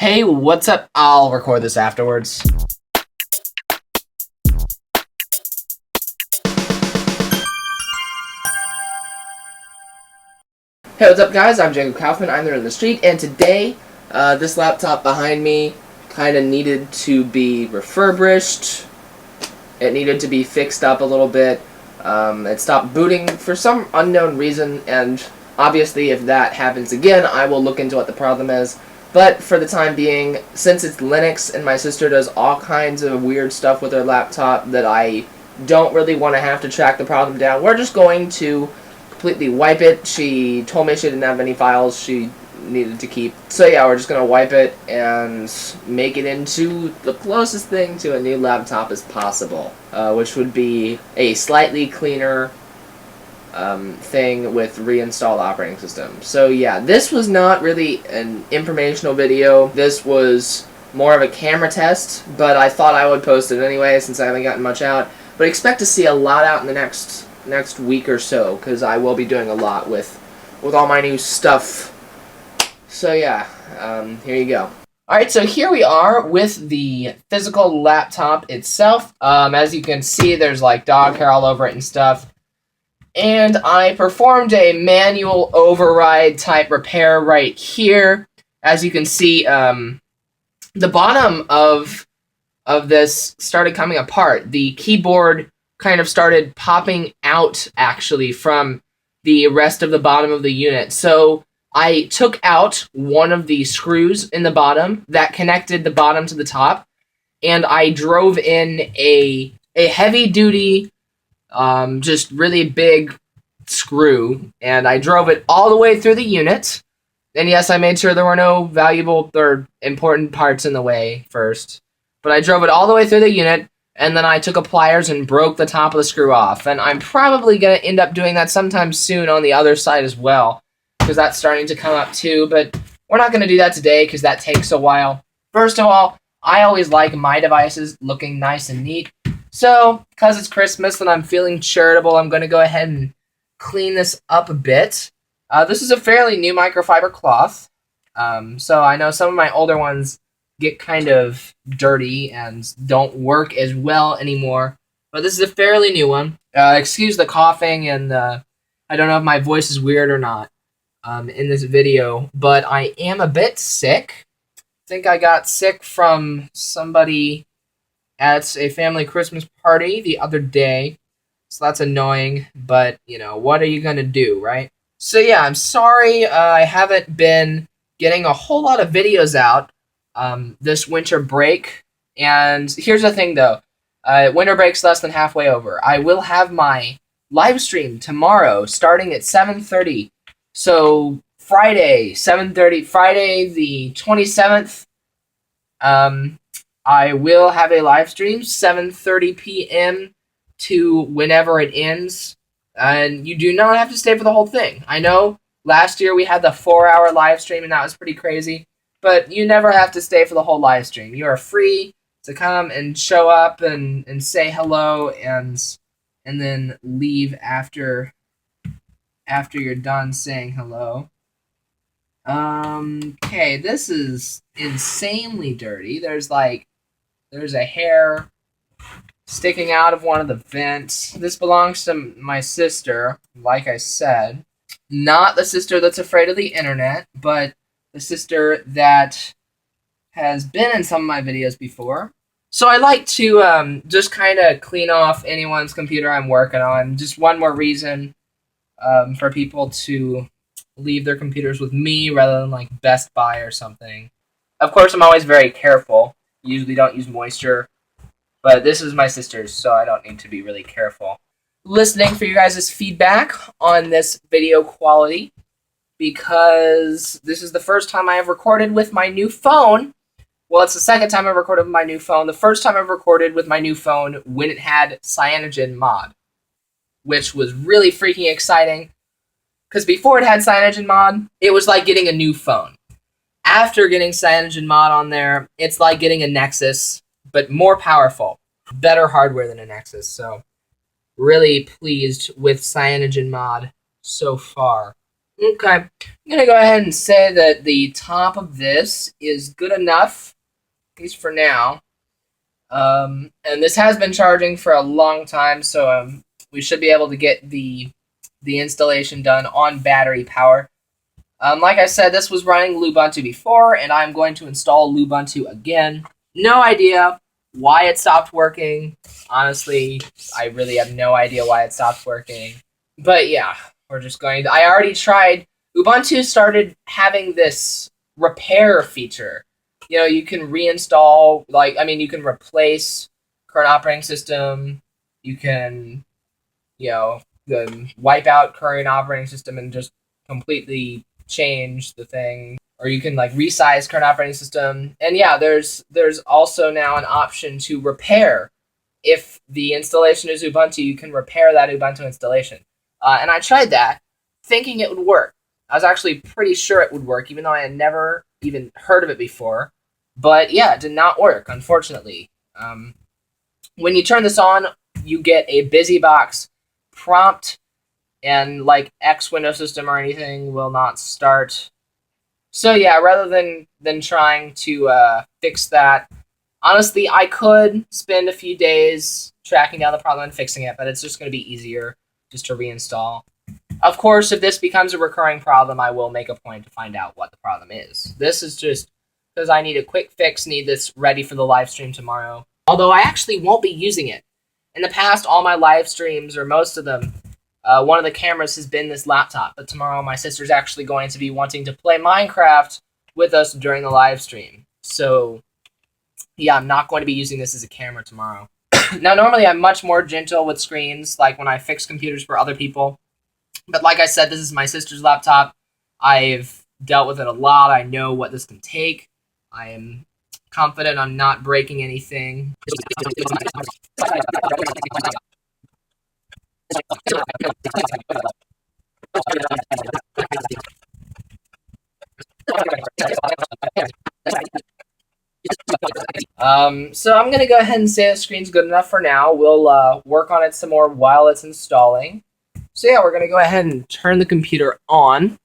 Hey, what's up? I'll record this afterwards. Hey, what's up guys? I'm Jacob Kaufman, I'm there in the street, and today, this laptop behind me kind of needed to be refurbished. It needed to be fixed up a little bit. It stopped booting for some unknown reason, and obviously if that happens again, I will look into what the problem is. But for the time being, since it's Linux and my sister does all kinds of weird stuff with her laptop that I don't really want to have to track the problem down, we're just going to completely wipe it. She told me she didn't have any files she needed to keep. So yeah, we're just going to wipe it and make it into the closest thing to a new laptop as possible, which would be a slightly cleaner thing with reinstalled operating system. So yeah, this was not really an informational video. This was more of a camera test, but I thought I would post it anyway since I haven't gotten much out. But expect to see a lot out in the next week or so, because I will be doing a lot with all my new stuff. So yeah, here you go. Alright, so here we are with the physical laptop itself. As you can see, there's like dog hair all over it and stuff. And I performed a manual override type repair right here. As you can see, the bottom of this started coming apart. The keyboard kind of started popping out, actually, from the rest of the bottom of the unit. So I took out one of the screws in the bottom that connected the bottom to the top, and I drove in a heavy-duty, just really big screw, and I drove it all the way through the unit. And yes, I made sure there were no valuable or important parts in the way first. But I drove it all the way through the unit, and then I took a pliers and broke the top of the screw off. And I'm probably going to end up doing that sometime soon on the other side as well, because that's starting to come up too. But we're not going to do that today, because that takes a while. First of all, I always like my devices looking nice and neat. So, because it's Christmas and I'm feeling charitable, I'm going to go ahead and clean this up a bit. This is a fairly new microfiber cloth. So I know some of my older ones get kind of dirty and don't work as well anymore. But this is a fairly new one. Excuse the coughing, and I don't know if my voice is weird or not in this video, but I am a bit sick. I think I got sick from somebody at a family Christmas party the other day. So that's annoying, but, you know, what are you going to do, right? So yeah, I'm sorry I haven't been getting a whole lot of videos out this winter break. And here's the thing, though. Winter break's less than halfway over. I will have my live stream tomorrow starting at 7:30. So Friday, 7:30, Friday the 27th, I will have a live stream, 7:30 p.m. to whenever it ends. And you do not have to stay for the whole thing. I know last year we had the 4-hour live stream, and that was pretty crazy. But you never have to stay for the whole live stream. You are free to come and show up and say hello and then leave after you're done saying hello. Okay, this is insanely dirty. There's a hair sticking out of one of the vents. This belongs to my sister, like I said. Not the sister that's afraid of the internet, but the sister that has been in some of my videos before. So I like to just kind of clean off anyone's computer I'm working on. Just one more reason for people to leave their computers with me rather than like Best Buy or something. Of course, I'm always very careful. Usually don't use moisture. But this is my sister's, so I don't need to be really careful. Listening for you guys' feedback on this video quality, because this is the first time I have recorded with my new phone. Well, it's the second time I've recorded with my new phone. The first time I've recorded with my new phone when it had Cyanogenmod, which was really freaking exciting. Because before it had Cyanogenmod, it was like getting a new phone. After getting Cyanogenmod on there, it's like getting a Nexus, but more powerful. Better hardware than a Nexus, so really pleased with Cyanogenmod so far. Okay, I'm gonna go ahead and say that the top of this is good enough, at least for now. And this has been charging for a long time, so we should be able to get the installation done on battery power. Like I said, this was running Lubuntu before, and I'm going to install Lubuntu again. No idea why it stopped working. Honestly, I really have no idea why it stopped working. But yeah, we're just going to... I already tried... Ubuntu started having this repair feature. You know, you can reinstall, like, I mean, you can replace current operating system. You can, you know, wipe out current operating system and just completely change the thing. Or you can, like, resize current operating system. And yeah, there's also now an option to repair. If the installation is Ubuntu, you can repair that Ubuntu installation. And I tried that, thinking it would work. I was actually pretty sure it would work, even though I had never even heard of it before. But yeah, it did not work, unfortunately. When you turn this on, you get a BusyBox prompt, and like X Window System or anything will not start. So yeah, rather than trying to fix that, honestly, I could spend a few days tracking down the problem and fixing it, but it's just going to be easier just to reinstall. Of course, if this becomes a recurring problem, I will make a point to find out what the problem is. This is just because I need a quick fix, need this ready for the live stream tomorrow. Although I actually won't be using it. In the past, all my live streams, or most of them, one of the cameras has been this laptop. But tomorrow, my sister's actually going to be wanting to play Minecraft with us during the live stream. So, yeah, I'm not going to be using this as a camera tomorrow. Now, normally I'm much more gentle with screens, like when I fix computers for other people. But like I said, this is my sister's laptop. I've dealt with it a lot. I know what this can take. I am confident I'm not breaking anything. So I'm going to go ahead and say the screen's good enough for now. We'll work on it some more while it's installing. So yeah, we're going to go ahead and turn the computer on.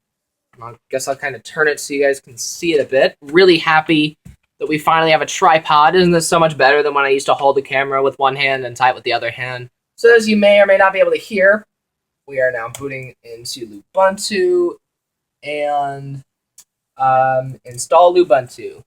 I guess I'll kind of turn it so you guys can see it a bit. Really happy that we finally have a tripod. Isn't this so much better than when I used to hold the camera with one hand and type with the other hand? So as you may or may not be able to hear, we are now booting into Lubuntu and install Lubuntu.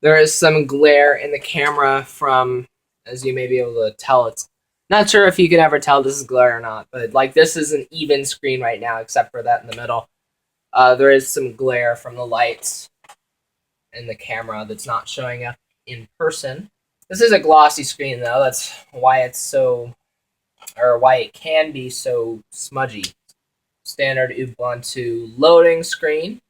There is some glare in the camera from, as you may be able to tell, it's not sure if you can ever tell this is glare or not, but like this is an even screen right now, except for that in the middle. There is some glare from the lights in the camera that's not showing up in person. This is a glossy screen though, that's why it's so, or why it can be so smudgy. Standard Ubuntu loading screen.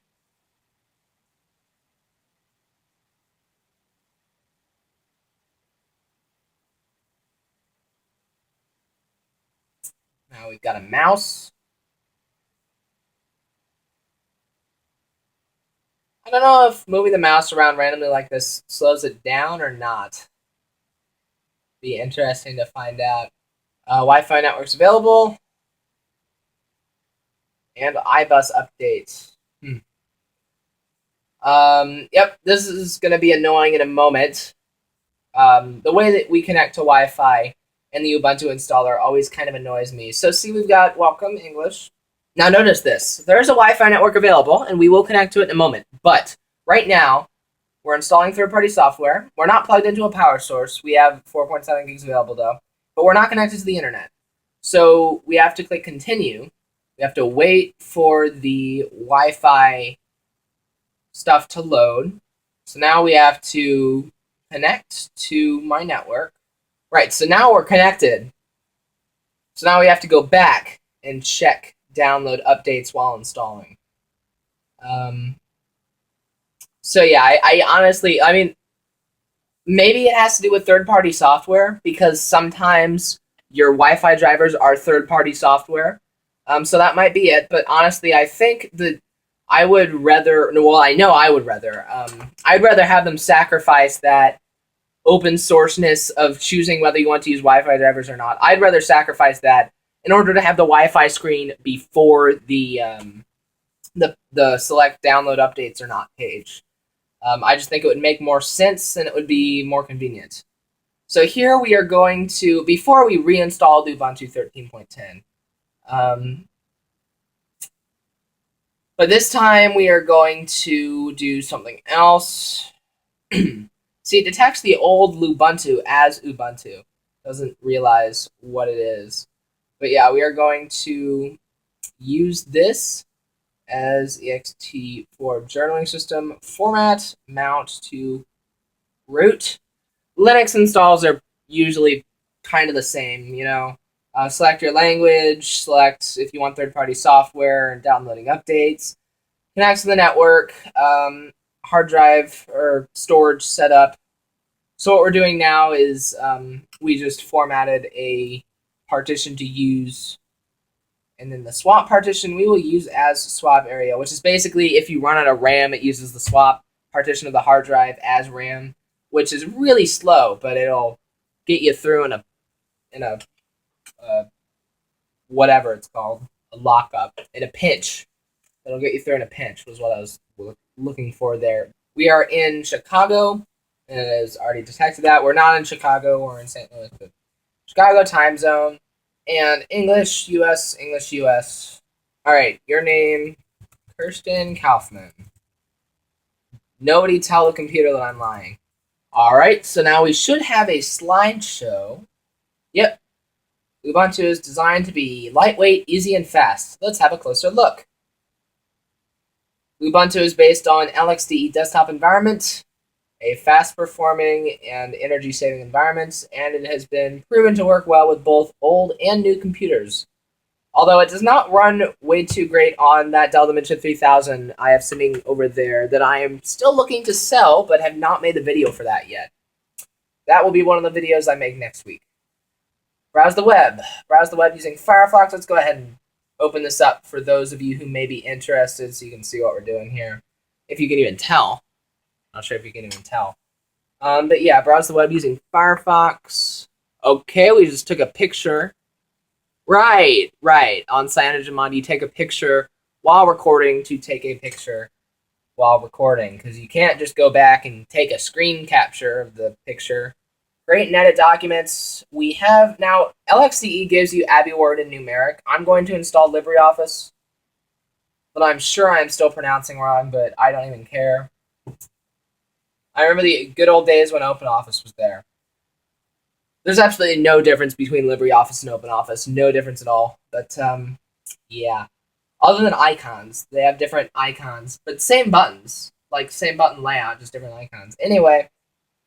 Now we've got a mouse. I don't know if moving the mouse around randomly like this slows it down or not. Be interesting to find out. Wi-Fi networks available. And iBus updates. Yep, this is going to be annoying in a moment. The way that we connect to Wi-Fi and the Ubuntu installer always kind of annoys me. So see, we've got welcome English. Now notice this. There's a Wi-Fi network available, and we will connect to it in a moment. But right now, we're installing third-party software. We're not plugged into a power source. We have 4.7 gigs available, though. But we're not connected to the internet. So we have to click continue. We have to wait for the Wi-Fi stuff to load. So now we have to connect to my network. Right, so now we're connected. So now we have to go back and check download updates while installing. So yeah, I honestly, I mean, maybe it has to do with third-party software, because sometimes your Wi-Fi drivers are third-party software. So that might be it, but honestly, I think that I would rather, well, I know I would rather, I'd rather have them sacrifice that open sourceness of choosing whether you want to use Wi-Fi drivers or not. I'd rather sacrifice that in order to have the Wi-Fi screen before the select download updates or not page. I just think it would make more sense and it would be more convenient. So here we are going to, before we reinstall Ubuntu 13.10, but this time we are going to do something else. See, it detects the old Lubuntu as Ubuntu. Doesn't realize what it is. But yeah, we are going to use this as ext for journaling system format, mount to root. Linux installs are usually kind of the same, you know. Select your language, select if you want third-party software and downloading updates. Connect to the network, hard drive or storage setup. So what we're doing now is we just formatted a partition to use, and then the swap partition we will use as swap area, which is basically if you run out of RAM, it uses the swap partition of the hard drive as RAM, which is really slow, but it'll get you through in a whatever it's called, a lockup, in a pinch. It'll get you through in a pinch was what I was looking for there. We are in Chicago, and it has already detected that. We're not in Chicago, we're in St. Louis, but Chicago time zone, and English, US, English, US. All right, your name, Kirsten Kaufman. Nobody tell the computer that I'm lying. All right, so now we should have a slideshow. Yep. Ubuntu is designed to be lightweight, easy, and fast. Let's have a closer look. Ubuntu is based on LXDE desktop environment, a fast-performing and energy-saving environment, and it has been proven to work well with both old and new computers. Although it does not run way too great on that Dell Dimension 3000 I have sitting over there that I am still looking to sell, but have not made the video for that yet. That will be one of the videos I make next week. Browse the web. Browse the web using Firefox. Let's go ahead and open this up for those of you who may be interested so you can see what we're doing here. If you can even tell. Not sure if you can even tell. But yeah, browse the web using Firefox. Okay, we just took a picture. Right. On Cyanogenmod, you take a picture while recording to take a picture while recording, because you can't just go back and take a screen capture of the picture. Great and edit documents. We have now, LXDE gives you AbiWord and numeric. I'm going to install LibreOffice, but I'm sure I'm still pronouncing wrong, but I don't even care. I remember the good old days when OpenOffice was there. There's absolutely no difference between LibreOffice and OpenOffice. No difference at all. But, yeah. Other than icons. They have different icons, but same buttons. Like, same button layout, just different icons. Anyway,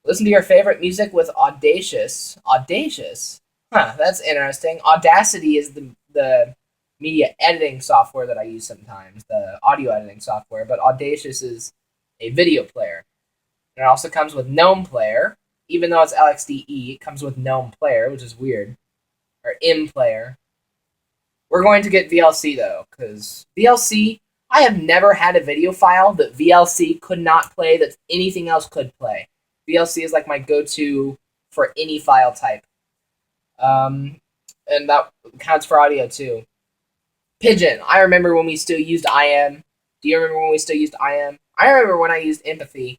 listen to your favorite music with Audacious. Audacious? Huh, that's interesting. Audacity is the media editing software that I use sometimes, the audio editing software, but Audacious is a video player. And it also comes with GNOME Player. Even though it's LXDE, it comes with GNOME Player, which is weird. Or MPlayer. We're going to get VLC, though, because VLC, I have never had a video file that VLC could not play that anything else could play. VLC is like my go-to for any file type. And that counts for audio, too. Pigeon. I remember when we still used IM. Do you remember when we still used IM? I remember when I used Empathy.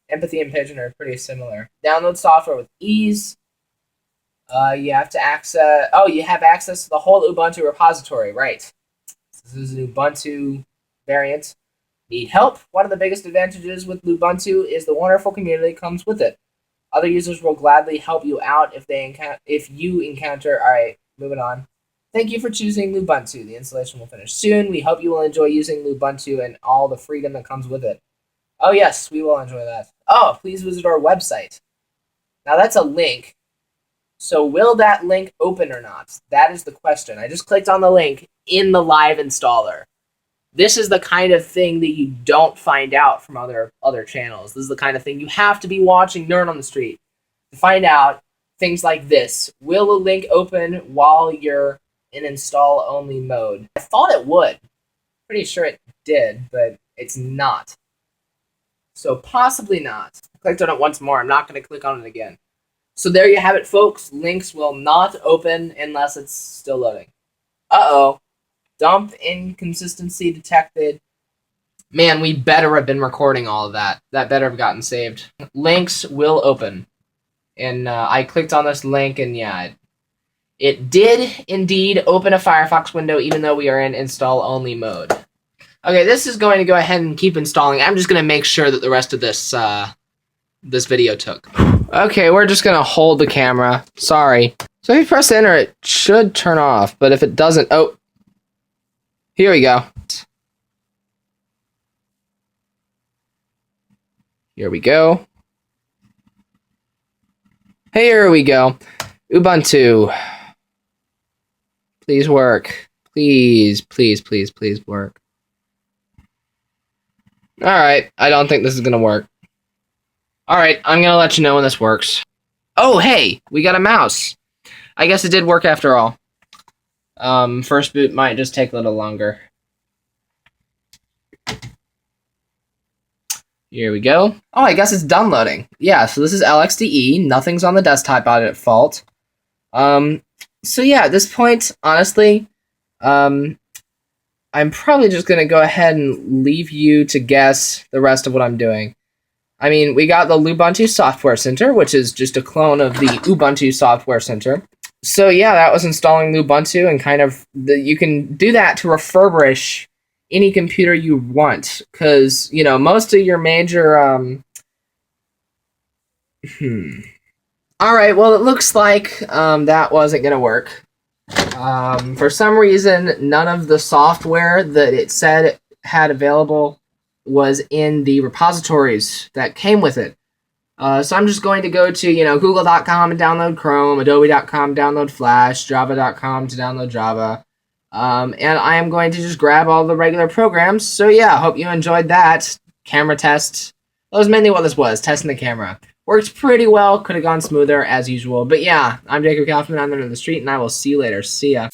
Empathy and Pigeon are pretty similar. Download software with ease. You have to access... Oh, you have access to the whole Ubuntu repository, right. This is an Ubuntu variant. Need help? One of the biggest advantages with Ubuntu is the wonderful community that comes with it. Other users will gladly help you out if you encounter... Alright, moving on. Thank you for choosing Ubuntu. The installation will finish soon. We hope you will enjoy using Ubuntu and all the freedom that comes with it. Oh yes, we will enjoy that. Oh, please visit our website. Now that's a link. So will that link open or not? That is the question. I just clicked on the link in the live installer. This is the kind of thing that you don't find out from other channels. This is the kind of thing you have to be watching Nerd on the Street to find out things like this. Will a link open while you're in install-only mode? I thought it would. Pretty sure it did, but it's not. So possibly not. clicked on it once more. I'm not going to click on it again. So there you have it, folks. Links will not open unless it's still loading. Uh-oh. Dump inconsistency detected. Man, we better have been recording all of that. That better have gotten saved. Links will open. And I clicked on this link, and yeah, it did indeed open a Firefox window, even though we are in install-only mode. Okay, this is going to go ahead and keep installing. I'm just going to make sure that the rest of this this video took. Okay, we're just going to hold the camera. Sorry. So if you press enter, it should turn off. But if it doesn't... Oh. Here we go. Here we go. Here we go. Ubuntu. Please work. Please, please, please, please work. Alright, I don't think this is gonna work. Alright, I'm gonna let you know when this works. Oh, hey! We got a mouse! I guess it did work after all. First boot might just take a little longer. Here we go. Oh, I guess it's downloading. Yeah, so this is LXDE. Nothing's on the desktop by default. So yeah, at this point, honestly, I'm probably just going to go ahead and leave you to guess the rest of what I'm doing. I mean, we got the Lubuntu Software Center, which is just a clone of the Ubuntu Software Center. So yeah, that was installing Lubuntu, and kind of, you can do that to refurbish any computer you want, because, you know, most of your major, Alright, well, it looks like that wasn't going to work. For some reason, none of the software that it said it had available was in the repositories that came with it. So I'm just going to go to, you know, google.com and download Chrome, adobe.com, download Flash, java.com to download Java. And I am going to just grab all the regular programs. So yeah, hope you enjoyed that. Camera test. That was mainly what this was, testing the camera. Worked pretty well, could have gone smoother as usual. But yeah, I'm Jacob Kau from Down There in the Street, and I will see you later. See ya.